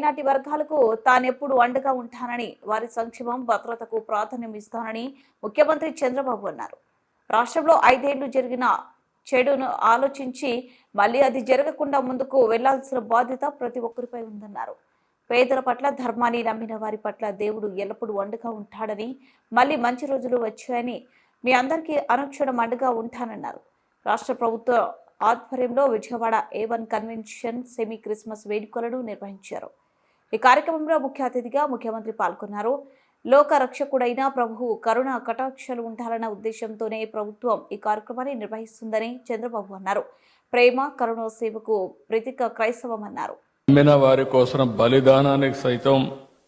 Minority వర్గాలకు తానెప్పుడు అండగా ఉంటానని, వారి సంక్షేమం భద్రతకు ప్రాధాన్యం ఇస్తానని ముఖ్యమంత్రి చంద్రబాబు అన్నారు. రాష్ట్రంలో 5 ఏళ్లు జరిగిన చెడును ఆలోచించి మళ్లీ అది జరగకుండా ముందుకు వెళ్లాల్సిన బాధ్యత ప్రతి ఒక్కరిపై ఉందన్నారు. పేదల పట్ల, ధర్మాన్ని నమ్మిన వారి పట్ల దేవుడు ఎల్లప్పుడూ అండగా ఉంటాడని, మళ్లీ మంచి రోజులు వచ్చాయని మీ అందరికీ అనుక్షణం అండగా ఉంటానన్నారు. రాష్ట్ర ప్రభుత్వ ఆధ్వర్యంలో Vijayawada A1 convention semi Christmas వేడుకలను నిర్వహించారు. ఈ కార్యక్రమంలో ముఖ్య అతిథిగా ముఖ్యమంత్రి పాల్గొన్నారు. లోక రక్షకుడైన ప్రభువు కరుణ కటాక్షాలు ఉండాలన్న ఉద్దేశంతోనే ప్రభుత్వం ఈ కార్యక్రమాన్ని నిర్వహిస్తుందని చంద్రబాబు అన్నారు. ప్రేమ, కరుణ, సేవకు ప్రతీక క్రైస్తవం అన్నారు. నమ్మిన వారి కోసం బలిదానానికి సైతం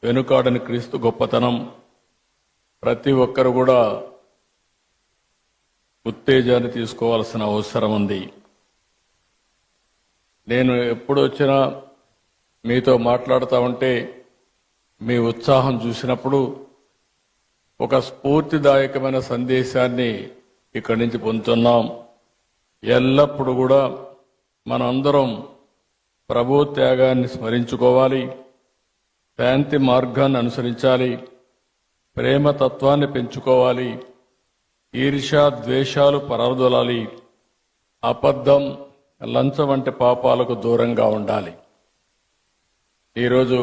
వెనుకాడని క్రీస్తు గొప్పతనం ప్రతి ఒక్కరు కూడా ఉత్తేజాన్ని తీసుకోవాల్సిన అవసరం ఉంది. నేను ఎప్పుడు వచ్చినా మీతో మాట్లాడుతూ ఉంటే మీ ఉత్సాహం చూసినప్పుడు ఒక స్ఫూర్తిదాయకమైన సందేశాన్ని ఇక్కడి నుంచి పొందుతున్నాం. ఎల్లప్పుడూ కూడా మనందరం ప్రభు త్యాగాన్ని స్మరించుకోవాలి, శాంతి మార్గాన్ని అనుసరించాలి, ప్రేమతత్వాన్ని పెంచుకోవాలి, ఈర్ష్య ద్వేషాలు పరారదొలాలి, అబద్ధం, లంచం వంటి పాపాలకు దూరంగా ఉండాలి. ఈరోజు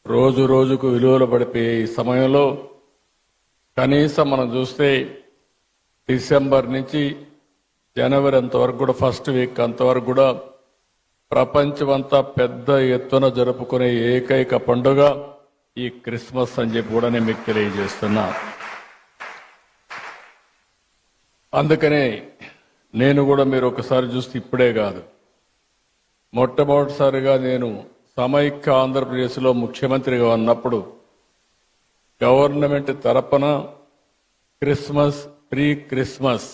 రోజు రోజుకు విలువలు పడిపోయే ఈ సమయంలో కనీసం మనం చూస్తే డిసెంబర్ నుంచి జనవరి అంతవరకు కూడా ఫస్ట్ వీక్ అంతవరకు కూడా ప్రపంచమంతా పెద్ద ఎత్తున జరుపుకునే ఏకైక పండుగ ఈ క్రిస్మస్ అని చెప్పి కూడా నేను మీకు తెలియజేస్తున్నా. అందుకనే నేను కూడా మీరు ఒకసారి చూస్తే ఇప్పుడే కాదు, మొట్టమొదటిసారిగా నేను సమైక్య ఆంధ్రప్రదేశ్లో ముఖ్యమంత్రిగా ఉన్నప్పుడు గవర్నమెంట్ తరపున ప్రీ క్రిస్మస్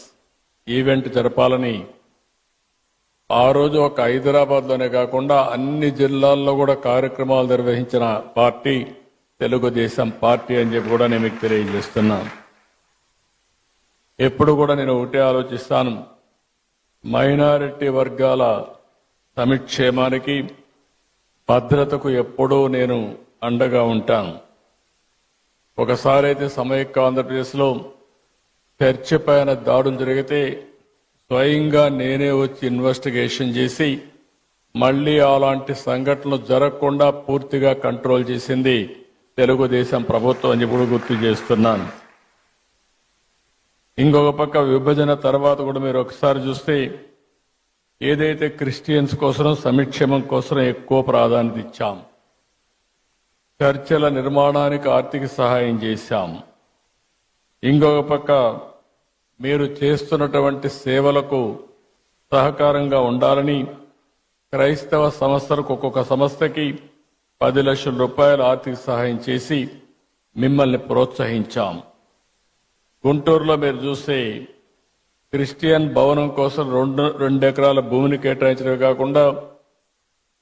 ఈవెంట్ జరపాలని ఆ రోజు ఒక హైదరాబాద్లోనే కాకుండా అన్ని జిల్లాల్లో కూడా కార్యక్రమాలు నిర్వహించిన పార్టీ తెలుగుదేశం పార్టీ అని చెప్పి కూడా నేను మీకు తెలియజేస్తున్నాను. ఎప్పుడు కూడా నేను ఒకటే ఆలోచిస్తాను, మైనారిటీ వర్గాల సంక్షేమానికి భద్రతకు ఎప్పుడూ నేను అండగా ఉంటాను. ఒకసారి అయితే సమైక్య ఆంధ్రప్రదేశ్లో చర్చి పైన దాడులు జరిగితే స్వయంగా నేనే వచ్చి ఇన్వెస్టిగేషన్ చేసి మళ్లీ అలాంటి సంఘటనలు జరగకుండా పూర్తిగా కంట్రోల్ చేసింది తెలుగుదేశం ప్రభుత్వం అని ఇప్పుడు గుర్తు చేస్తున్నాను. ఇంకొక పక్క విభజన తర్వాత కూడా మీరు ఒకసారి చూస్తే ఏదైతే క్రిస్టియన్స్ కోసం సంక్షేమం కోసం ఎక్కువ ప్రాధాన్యత ఇచ్చాం, చర్చల నిర్మాణానికి ఆర్థిక సహాయం చేశాం. ఇంకొక పక్క మీరు చేస్తున్నటువంటి సేవలకు సహకారంగా ఉండాలని క్రైస్తవ సంస్థలకు ఒక్కొక్క సంస్థకి 10 లక్షల రూపాయల ఆర్థిక సహాయం చేసి మిమ్మల్ని ప్రోత్సహించాం. గుంటూరులో మీరు చూస్తే క్రిస్టియన్ భవనం కోసం 2 ఎకరాల భూమిని కేటాయించడమే కాకుండా